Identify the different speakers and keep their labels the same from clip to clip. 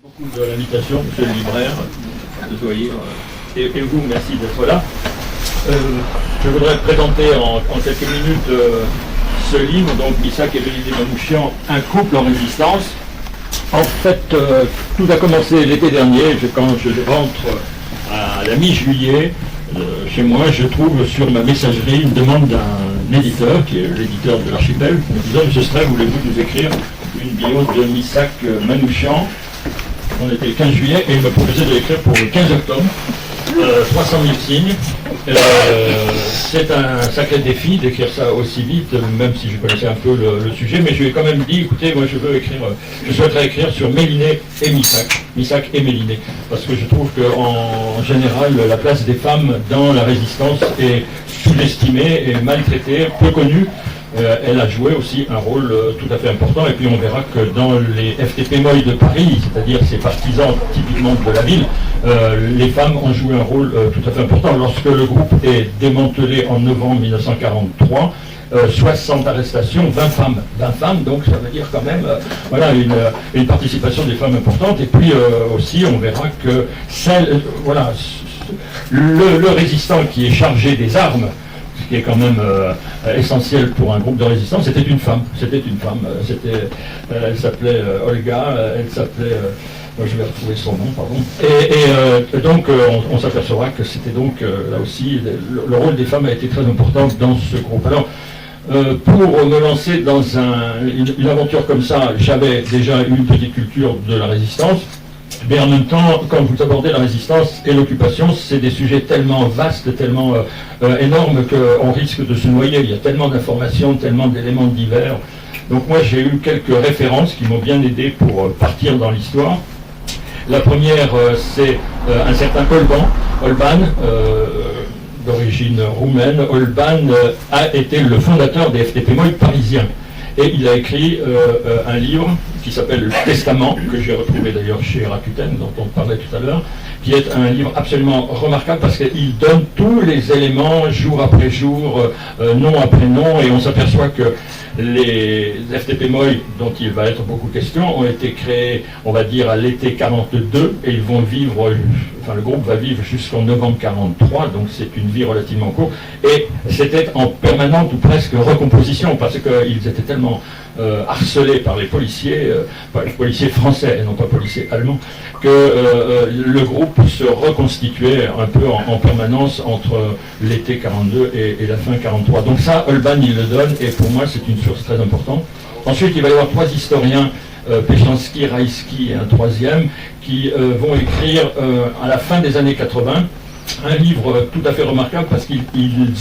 Speaker 1: Beaucoup de l'invitation, monsieur le libraire, de Zoïr, et vous, merci d'être là. Je voudrais présenter en quelques minutes ce livre, donc Missak et Mélinée Manouchian, un couple en résistance. En fait, tout a commencé l'été dernier, quand je rentre à la mi-juillet, chez moi, je trouve sur ma messagerie une demande d'un éditeur, qui est l'éditeur de l'Archipel, me disant: Monsieur Stray, voulez-vous nous écrire une bio de Missak Manouchian? On était le 15 juillet et il me proposait de l'écrire pour le 15 octobre, 300 000 signes. C'est un sacré défi d'écrire ça aussi vite, même si je connaissais un peu le sujet, mais je lui ai quand même dit: écoutez, moi je souhaiterais écrire sur Mélinée et Missak et Mélinée, parce que je trouve qu'en général, la place des femmes dans la résistance est sous-estimée et maltraitée, peu connue. Elle a joué aussi un rôle tout à fait important, et puis on verra que dans les FTP-Moy de Paris, c'est-à-dire ces partisans typiquement de la ville, les femmes ont joué un rôle tout à fait important. Lorsque le groupe est démantelé en novembre 1943, 60 arrestations, 20 femmes, donc ça veut dire quand même voilà, une participation des femmes importante, et puis aussi on verra que le résistant qui est chargé des armes, qui est quand même essentiel pour un groupe de résistance, c'était une femme. Elle s'appelait Olga, je vais retrouver son nom, pardon. Et donc, on s'apercevra que c'était donc, là aussi, le rôle des femmes a été très important dans ce groupe. Alors, pour me lancer dans une aventure comme ça, j'avais déjà une petite culture de la résistance. Mais en même temps, quand vous abordez la résistance et l'occupation, c'est des sujets tellement vastes, tellement énormes qu'on risque de se noyer. Il y a tellement d'informations, tellement d'éléments divers. Donc moi, j'ai eu quelques références qui m'ont bien aidé pour partir dans l'histoire. La première, c'est un certain Olban, d'origine roumaine. Olban a été le fondateur des FTP-Moy parisiens. Et il a écrit un livre qui s'appelle Le Testament, que j'ai retrouvé d'ailleurs chez Rakuten, dont on parlait tout à l'heure, qui est un livre absolument remarquable parce qu'il donne tous les éléments, jour après jour, nom après nom, et on s'aperçoit que les FTP-Moy, dont il va être beaucoup question, ont été créés, on va dire, à l'été 42, et ils vont vivre, le groupe va vivre jusqu'en novembre 43, donc c'est une vie relativement courte, et c'était en permanente ou presque recomposition, parce qu'ils étaient tellement harcelés par les policiers français, et non pas policiers allemands, que le groupe se reconstituait un peu en permanence entre l'été 42 et la fin 43. Donc ça, Olban, il le donne, et pour moi, c'est une source très importante. Ensuite, il va y avoir trois historiens, Pechansky, Raïsky et un troisième, qui vont écrire à la fin des années 80 un livre tout à fait remarquable parce qu'ils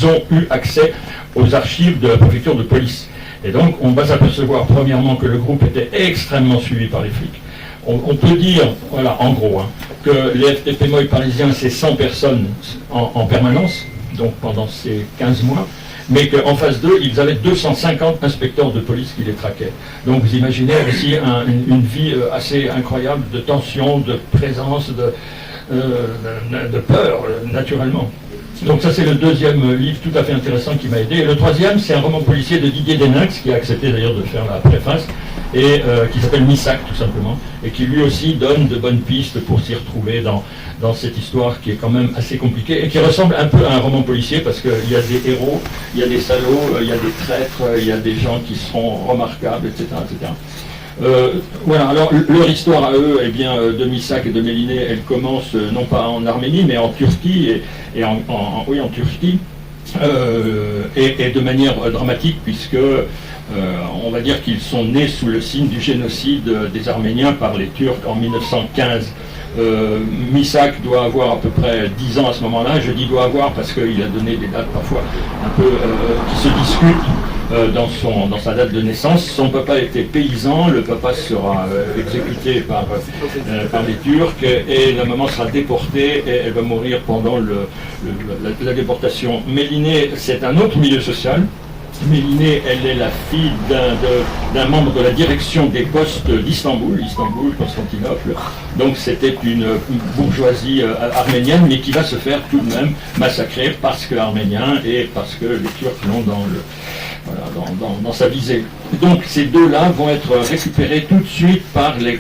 Speaker 1: ont eu accès aux archives de la préfecture de police. Et donc, on va s'apercevoir premièrement que le groupe était extrêmement suivi par les flics. On peut dire, voilà, en gros, que les FTP-Moy parisiens, c'est 100 personnes en permanence, donc pendant ces 15 mois, mais qu'en face d'eux, ils avaient 250 inspecteurs de police qui les traquaient. Donc vous imaginez aussi une vie assez incroyable de tension, de présence, de peur, naturellement. Donc ça, c'est le deuxième livre tout à fait intéressant qui m'a aidé. Et le troisième, c'est un roman policier de Didier Denax, qui a accepté d'ailleurs de faire la préface, et qui s'appelle Missak, tout simplement, et qui lui aussi donne de bonnes pistes pour s'y retrouver dans cette histoire qui est quand même assez compliquée, et qui ressemble un peu à un roman policier, parce qu'il y a des héros, il y a des salauds, il y a des traîtres, il y a des gens qui seront remarquables, etc. etc. Voilà, alors leur histoire à eux, eh bien, de Missak et de Mélinée, elle commence non pas en Arménie, mais en Turquie, et en Turquie, et de manière dramatique, puisque on va dire qu'ils sont nés sous le signe du génocide des Arméniens par les Turcs en 1915. Missak doit avoir à peu près 10 ans à ce moment-là. Je dis doit avoir parce qu'il a donné des dates parfois un peu qui se discutent dans sa date de naissance. Son papa était paysan, le papa sera exécuté par les Turcs, et la maman sera déportée et elle va mourir pendant la déportation. Mélinée, c'est un autre milieu social. Mélinée, elle est la fille d'un membre de la direction des postes d'Istanbul, Constantinople. Donc c'était une bourgeoisie arménienne, mais qui va se faire tout de même massacrer parce que arménien et parce que les Turcs l'ont dans sa visée. Donc ces deux-là vont être récupérés tout de suite par les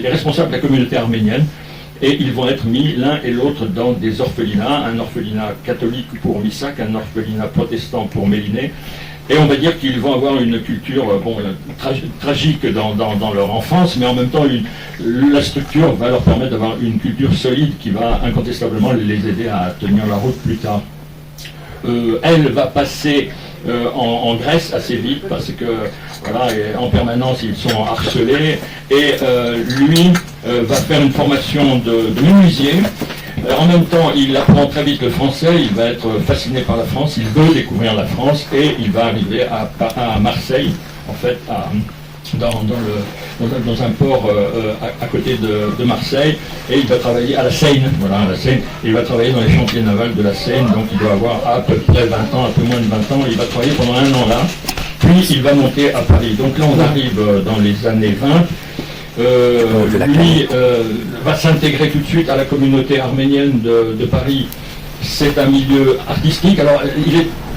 Speaker 1: responsables de la communauté arménienne. Et ils vont être mis l'un et l'autre dans des orphelinats, un orphelinat catholique pour Missak, un orphelinat protestant pour Mélinée. Et on va dire qu'ils vont avoir une culture tragique dans leur enfance, mais en même temps, la structure va leur permettre d'avoir une culture solide qui va incontestablement les aider à tenir la route plus tard. Elle va passer en Grèce assez vite parce que voilà, en permanence ils sont harcelés et lui va faire une formation de menuisier. En même temps, il apprend très vite le français, il va être fasciné par la France, il veut découvrir la France et il va arriver à Marseille, en fait, dans un port à côté de Marseille, et il va travailler à la Seine, voilà, à la Seine, et il va travailler dans les chantiers navals de la Seine, donc il doit avoir à peu près 20 ans, un peu moins de 20 ans, il va travailler pendant un an là, puis il va monter à Paris. Donc là on arrive dans les années 20, lui va s'intégrer tout de suite à la communauté arménienne de Paris. C'est un milieu artistique, alors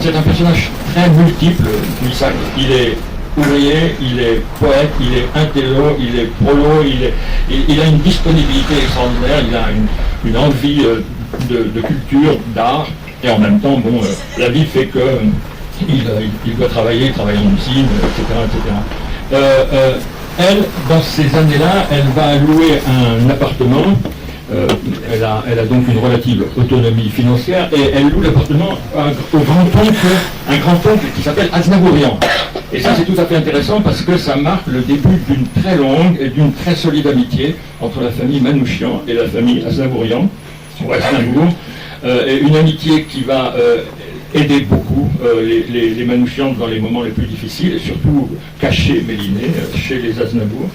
Speaker 1: c'est un personnage très multiple, Missak. Il est ouvrier, il est poète, il est intello, il est prolo, il a une disponibilité extraordinaire, il a une envie de culture, d'art, et en même temps, la vie fait que il doit travailler en usine, etc. Elle, dans ces années-là, elle va louer un appartement. Elle a donc une relative autonomie financière et elle loue l'appartement au un grand-oncle qui s'appelle Aznavourian. Et ça c'est tout à fait intéressant parce que ça marque le début d'une très longue et d'une très solide amitié entre la famille Manouchian et la famille Aznavourian, ou Aznavour, et une amitié qui va aider beaucoup les Manouchians dans les moments les plus difficiles et surtout cacher Mélinée chez les Aznavour.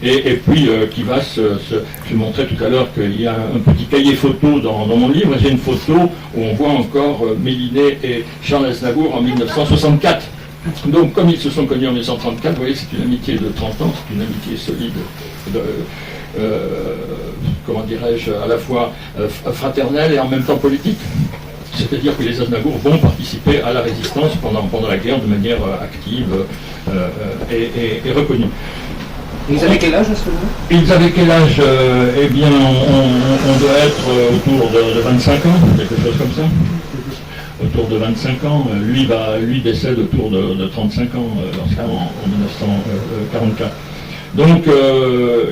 Speaker 1: Et puis qui va je montrais tout à l'heure qu'il y a un petit cahier photo dans mon livre. J'ai une photo où on voit encore Mélinée et Charles Aznavour en 1964. Donc comme ils se sont connus en 1934, vous voyez, c'est une amitié de 30 ans, c'est une amitié solide, comment dirais-je, à la fois fraternelle et en même temps politique. C'est-à-dire que les Aznavour vont participer à la résistance pendant la guerre de manière active et reconnue.
Speaker 2: Ils avaient quel âge à ce moment-là?
Speaker 1: Ils avaient quel âge? Eh bien, on doit être autour de 25 ans, quelque chose comme ça. Autour de 25 ans. Lui décède autour de 35 ans, en 1944. Donc,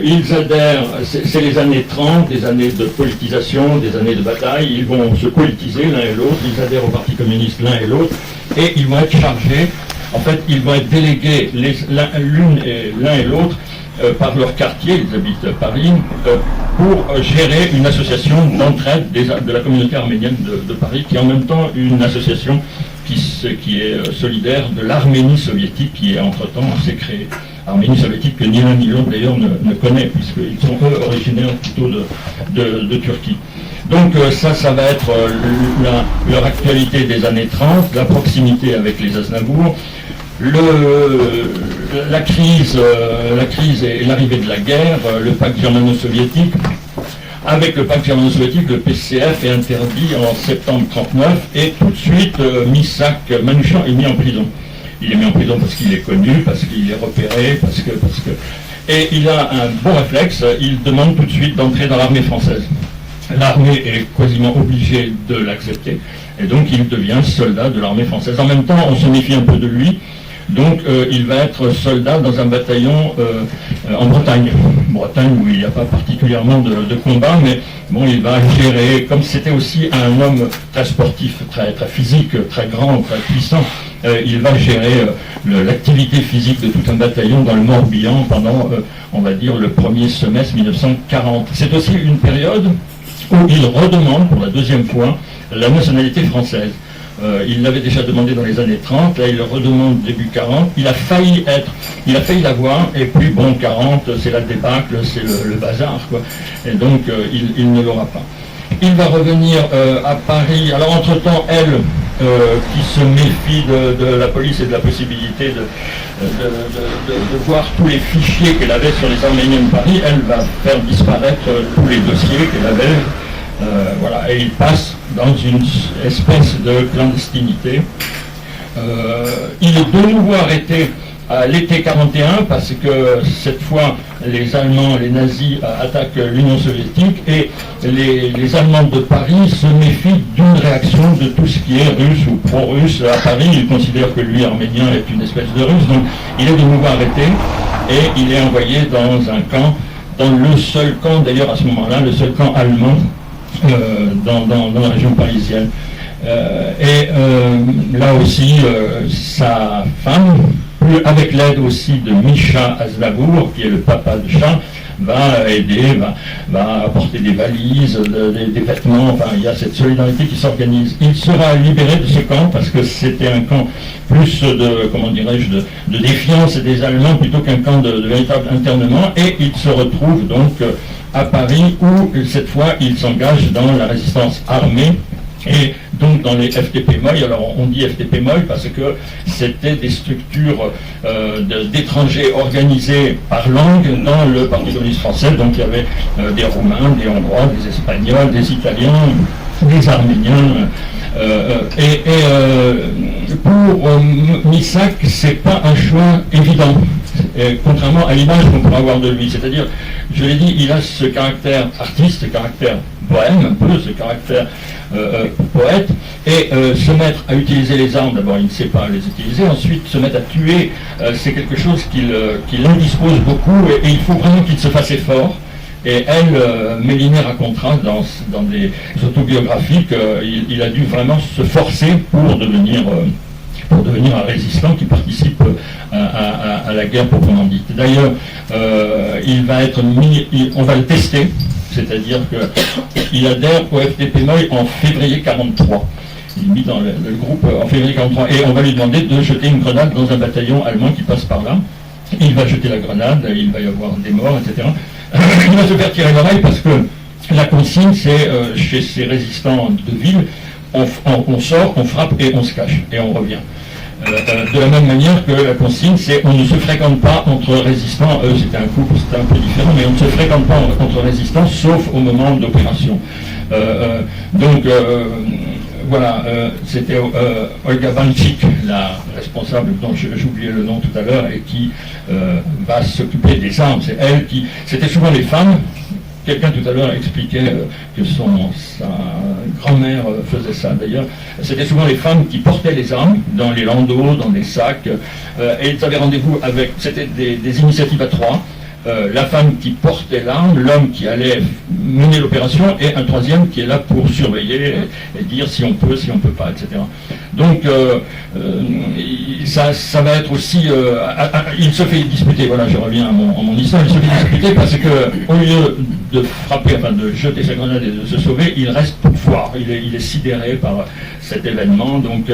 Speaker 1: ils adhèrent, c'est les années 30, des années de politisation, des années de bataille. Ils vont se politiser l'un et l'autre, ils adhèrent au Parti communiste l'un et l'autre, et ils vont être chargés, en fait, ils vont être délégués l'un et l'autre par leur quartier, ils habitent Paris, pour gérer une association d'entraide de la communauté arménienne de Paris, qui est en même temps une association qui est solidaire de l'Arménie soviétique, qui est entre-temps s'est créée. Arménie soviétique que ni l'un ni l'autre d'ailleurs ne connaît, puisqu'ils sont eux originaires plutôt de Turquie. Donc ça va être leur actualité des années 30, la proximité avec les Aznavour, la crise et l'arrivée de la guerre, le pacte germano-soviétique. Avec le pacte germano-soviétique, le PCF est interdit en septembre 1939 et tout de suite Missak Manouchian est mis en prison. Il est mis en prison parce qu'il est connu, parce qu'il est repéré, parce que... Et il a un bon réflexe, il demande tout de suite d'entrer dans l'armée française. L'armée est quasiment obligée de l'accepter, et donc il devient soldat de l'armée française. En même temps, on se méfie un peu de lui, donc il va être soldat dans un bataillon en Bretagne. Bretagne où il n'y a pas particulièrement de combat, mais bon, il va gérer, comme c'était aussi un homme très sportif, très physique, très grand, très puissant, il va gérer l'activité physique de tout un bataillon dans le Morbihan pendant, on va dire, le premier semestre 1940. C'est aussi une période où il redemande pour la deuxième fois la nationalité française. Il l'avait déjà demandé dans les années 30, là il le redemande début 40, il a failli l'avoir, et puis bon, 40, c'est la débâcle, c'est le bazar, quoi, et donc il ne l'aura pas. Il va revenir à Paris, alors entre-temps, elle, qui se méfie de la police et de la possibilité de voir tous les fichiers qu'elle avait sur les Arméniens de Paris, elle va faire disparaître tous les dossiers qu'elle avait. Voilà, et il passe dans une espèce de clandestinité. Il est de nouveau arrêté à l'été 41 parce que cette fois les Allemands, les nazis attaquent l'Union soviétique et les Allemands de Paris se méfient d'une réaction de tout ce qui est russe ou pro-russe à Paris. Ils considèrent que lui, arménien, est une espèce de russe, donc il est de nouveau arrêté et il est envoyé dans un camp, dans le seul camp d'ailleurs à ce moment-là, le seul camp allemand dans la région parisienne. Là aussi, sa femme, avec l'aide aussi de Misha Aslavour, qui est le papa de Charles, va aider, va apporter des valises, des vêtements, enfin il y a cette solidarité qui s'organise. Il sera libéré de ce camp parce que c'était un camp plus de, comment dirais-je, de défiance des Allemands plutôt qu'un camp de véritable internement, et il se retrouve donc à Paris où cette fois il s'engage dans la résistance armée. Et donc dans les FTP-MOI, alors on dit FTP-MOI parce que c'était des structures d'étrangers organisées par langue dans le Parti communiste français, donc il y avait des Roumains, des Hongrois, des Espagnols, des Italiens, des Arméniens, pour Missak, c'est pas un choix évident, contrairement à l'image qu'on pourrait avoir de lui, c'est-à-dire, je l'ai dit, il a ce caractère artiste, ce caractère bohème, un peu ce caractère poète, et se mettre à utiliser les armes, d'abord il ne sait pas les utiliser, ensuite se mettre à tuer, c'est quelque chose qui l'indispose beaucoup, et il faut vraiment qu'il se fasse effort. Et elle, Méliné racontera dans des autobiographies qu'il a dû vraiment se forcer pour devenir un résistant qui participe à la guerre proprement dite. D'ailleurs, il va être on va le tester, c'est-à-dire qu'il adhère au FTP-MOI en février 43. Il est mis dans le groupe en février 43 et on va lui demander de jeter une grenade dans un bataillon allemand qui passe par là. Il va jeter la grenade, il va y avoir des morts, etc. Il va se faire tirer l'oreille parce que la consigne, c'est chez ces résistants de ville, on sort, on frappe et on se cache, et on revient. De la même manière que la consigne, c'est on ne se fréquente pas entre résistants, eux c'était un couple, c'était un peu différent, mais on ne se fréquente pas entre résistants, sauf au moment d'opération. Voilà, c'était Olga Banchik, la responsable dont j'oubliais le nom tout à l'heure, et qui va s'occuper des armes. C'est elle qui... C'était souvent les femmes. Quelqu'un tout à l'heure expliquait que sa grand-mère faisait ça d'ailleurs. C'était souvent les femmes qui portaient les armes dans les landaux, dans les sacs. Et ils avaient rendez-vous avec... C'était des initiatives à trois. La femme qui portait l'arme, l'homme qui allait mener l'opération, et un troisième qui est là pour surveiller et dire si on peut pas, etc. Donc ça va être aussi... il se fait disputer, voilà, je reviens à mon histoire, il se fait disputer parce que au lieu de frapper, enfin de jeter sa grenade et de se sauver, il reste pour voir, il est sidéré par cet événement, donc...